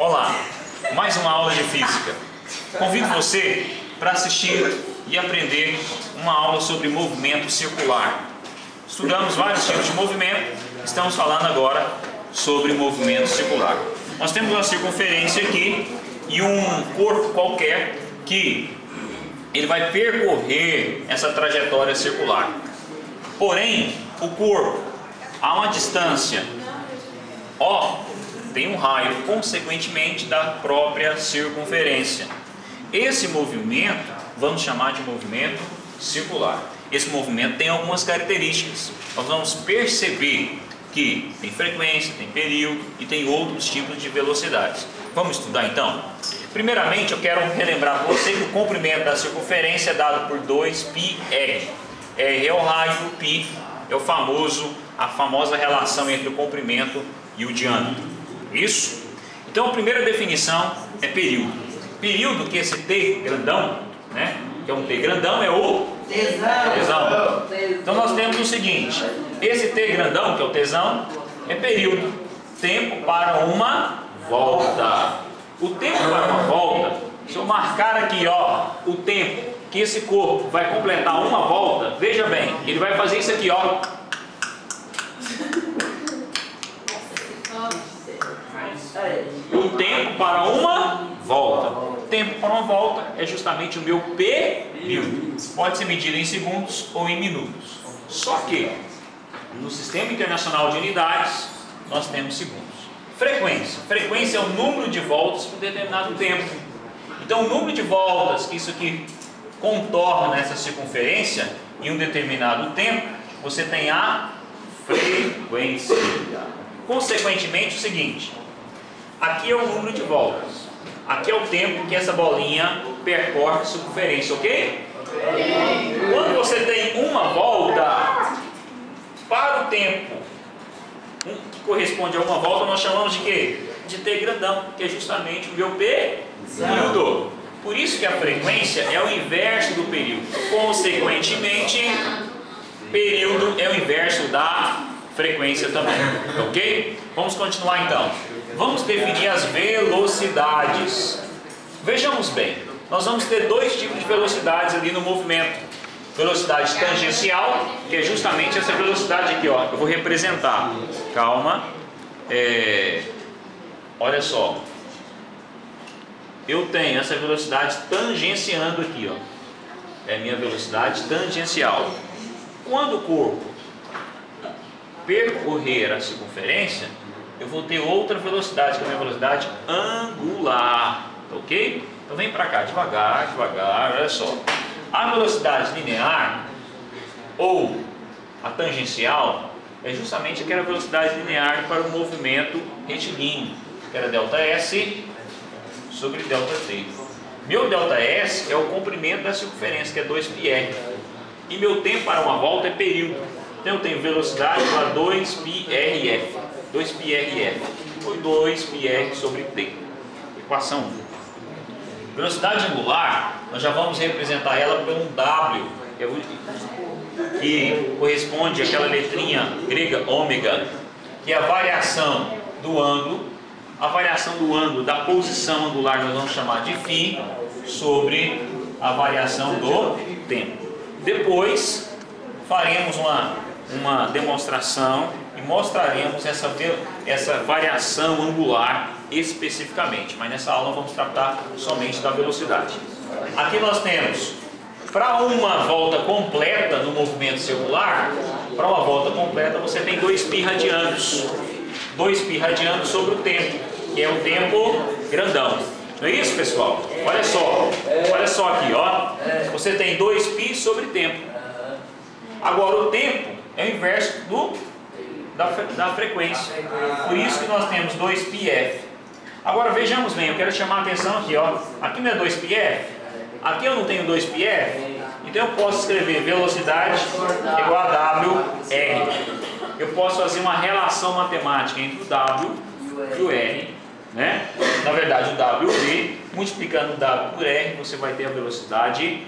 Olá, mais uma aula de física. Convido você para assistir e aprender uma aula sobre movimento circular. Estudamos vários tipos de movimento, estamos falando agora sobre movimento circular. Nós temos uma circunferência aqui e um corpo qualquer que ele vai percorrer essa trajetória circular. Porém, o corpo a uma distância O tem um raio, consequentemente, da própria circunferência. Esse movimento, vamos chamar de movimento circular. Esse movimento tem algumas características. Nós vamos perceber que tem frequência, tem período e tem outros tipos de velocidades. Vamos estudar então? Primeiramente, eu quero relembrar para você que o comprimento da circunferência é dado por 2πr. R é o raio, π é a famosa relação entre o comprimento e o diâmetro. Isso? Então a primeira definição é período. Período, que esse T grandão, né? Que é um T grandão, é o tesão. Então nós temos o seguinte: esse T grandão, que é o tesão, é período. Tempo para uma volta. O tempo para uma volta, se eu marcar aqui, ó, o tempo que esse corpo vai completar uma volta, veja bem, ele vai fazer isso aqui, ó. O tempo para uma volta. O tempo para uma volta é justamente o meu período. Pode ser medido em segundos ou em minutos. Só que no Sistema Internacional de Unidades nós temos segundos. Frequência. Frequência é o número de voltas por determinado tempo. Então o número de voltas que isso aqui contorna essa circunferência em um determinado tempo, você tem a frequência. Consequentemente, o seguinte: aqui é o número de voltas, aqui é o tempo que essa bolinha percorre a circunferência, ok? Quando você tem uma volta, para o tempo que corresponde a uma volta, nós chamamos de quê? De T grandão, que é justamente o meu período. Por isso que a frequência é o inverso do período. Consequentemente, período é o inverso da frequência também, ok? Vamos continuar então. Vamos definir as velocidades. Vejamos bem, nós vamos ter dois tipos de velocidades ali no movimento. Velocidade tangencial, que é justamente essa velocidade aqui, ó. Eu vou representar. Calma. Olha só. Eu tenho essa velocidade tangenciando aqui, ó. É a minha velocidade tangencial. Quando o corpo percorrer a circunferência, eu vou ter outra velocidade, que é a minha velocidade angular, ok? Então vem para cá, devagar, devagar, olha só. A velocidade linear, ou a tangencial, é justamente aquela velocidade linear para o movimento retilíneo, que era ΔS sobre ΔT. Meu ΔS é o comprimento da circunferência, que é 2πr. E meu tempo para uma volta é período. Então eu tenho velocidade para 2πrf. 2πrf foi 2πr sobre t. Equação 1. Velocidade angular, nós já vamos representar ela por um W, que corresponde àquela letrinha grega ômega, que é a variação do ângulo. A variação do ângulo da posição angular nós vamos chamar de φ sobre a variação do tempo. Depois faremos uma demonstração e mostraremos essa variação angular especificamente, mas nessa aula vamos tratar somente da velocidade. Aqui nós temos, para uma volta completa no movimento circular, para uma volta completa você tem 2π radianos. 2π radianos sobre o tempo, que é o tempo grandão. Não é isso, pessoal? Olha só aqui, ó. Você tem 2π sobre tempo. Agora o tempo é o inverso da frequência. Por isso que nós temos 2πf. Agora vejamos bem, eu quero chamar a atenção aqui, ó. Aqui não é 2πf, aqui eu não tenho 2πf, então eu posso escrever velocidade igual a WR. Eu posso fazer uma relação matemática entre o W e o R, né? Na verdade o WV, multiplicando o W por R, você vai ter a velocidade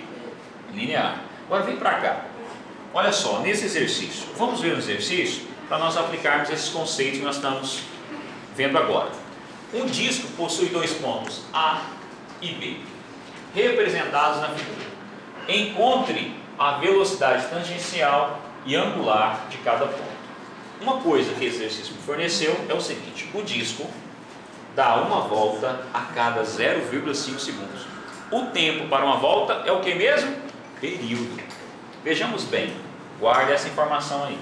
linear. Agora vem para cá. Olha só, nesse exercício, vamos ver o exercício para nós aplicarmos esses conceitos que nós estamos vendo agora. Um disco possui dois pontos A e B, representados na figura. Encontre a velocidade tangencial e angular de cada ponto. Uma coisa que esse exercício me forneceu é o seguinte: o disco dá uma volta a cada 0,5 segundos. O tempo para uma volta é o que mesmo? Período. Vejamos bem, guarde essa informação aí.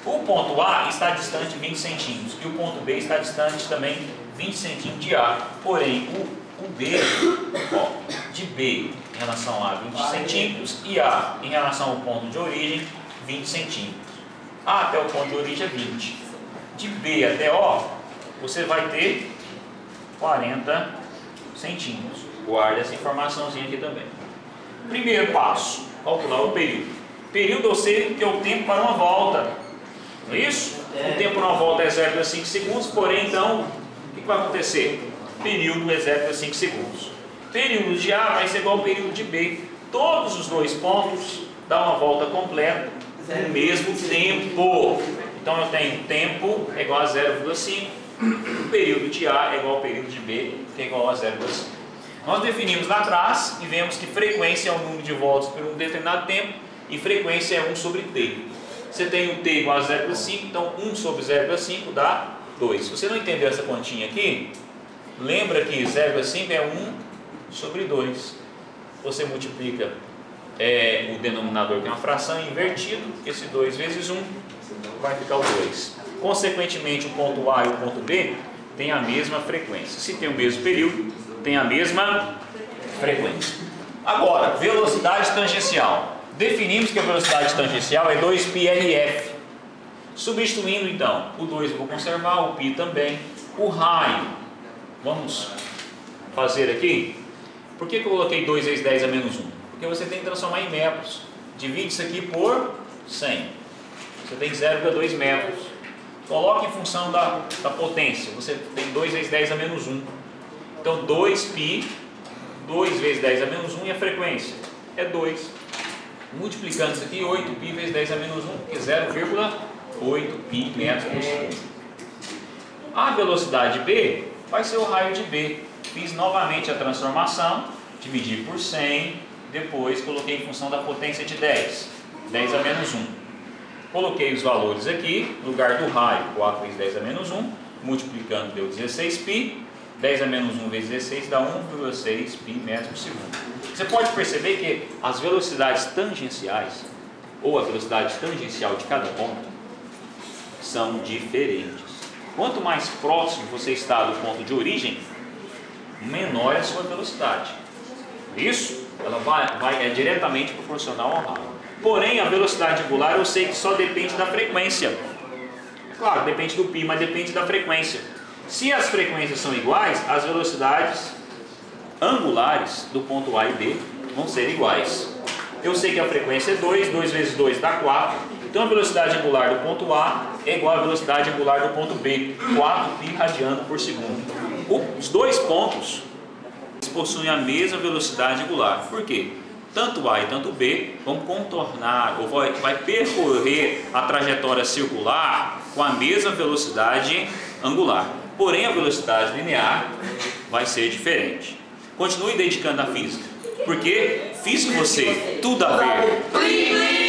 O ponto A está distante 20 centímetros e o ponto B está distante também 20 centímetros de A. Porém, o B, de B em relação a 20 centímetros e A em relação ao ponto de origem, 20 centímetros. A até o ponto de origem é 20. De B até O, você vai ter 40 centímetros. Guarde essa informaçãozinha aqui também. Primeiro passo, calcular o período. Período eu sei que é o tempo para uma volta. Não é isso? O tempo para uma volta é 0,5 segundos, porém, então, o que vai acontecer? Período é 0,5 segundos. Período de A vai ser igual ao período de B. Todos os dois pontos dão uma volta completa no mesmo tempo. Então eu tenho tempo é igual a 0,5. O período de A é igual ao período de B, que é igual a 0,5. Nós definimos lá atrás e vemos que frequência é o número de voltas por um determinado tempo e frequência é 1 sobre T. Você tem o T igual a 0,5, então 1 sobre 0,5 dá 2. Se você não entendeu essa continha aqui, lembra que 0,5 é 1 sobre 2. Você multiplica o denominador, que é uma fração, invertido, esse 2 vezes 1 vai ficar o 2. Consequentemente, o ponto A e o ponto B têm a mesma frequência. Se tem o mesmo período, tem a mesma frequência. Agora, velocidade tangencial. Definimos que a velocidade tangencial é 2πrf. Substituindo então, o 2 eu vou conservar, o π também. O raio, vamos fazer aqui. Por que eu coloquei 2 vezes 10 a menos 1? Porque você tem que transformar em metros. Divide isso aqui por 100. Você tem 0,2 metros. Coloque em função da potência. Você tem 2 vezes 10 a menos 1. Então 2π, 2 vezes 10 a menos 1 e a frequência é 2. Multiplicando isso aqui, 8π vezes 10 a menos 1, que é 0,8π metros por segundo. A velocidade B vai ser o raio de B. Fiz novamente a transformação, dividi por 100, depois coloquei em função da potência de 10, 10 a menos 1. Coloquei os valores aqui, no lugar do raio, 4 vezes 10 a menos 1, multiplicando deu 16π, 10 a menos 1 vezes 16 dá 1,6π metros por segundo. Você pode perceber que as velocidades tangenciais, ou a velocidade tangencial de cada ponto, são diferentes. Quanto mais próximo você está do ponto de origem, menor é a sua velocidade. Isso, ela é diretamente proporcional ao raio. Porém, a velocidade angular eu sei que só depende da frequência. Claro, depende do π, mas depende da frequência. Se as frequências são iguais, as velocidades angulares do ponto A e B vão ser iguais. Eu sei que a frequência é 2, 2 vezes 2 dá 4. Então a velocidade angular do ponto A é igual à velocidade angular do ponto B, 4π radiano por segundo. Os dois pontos possuem a mesma velocidade angular. Por quê? Tanto A e tanto B vão contornar, ou vai percorrer a trajetória circular com a mesma velocidade angular. Porém, a velocidade linear vai ser diferente. Continue dedicando à física, porque física você tudo a ver.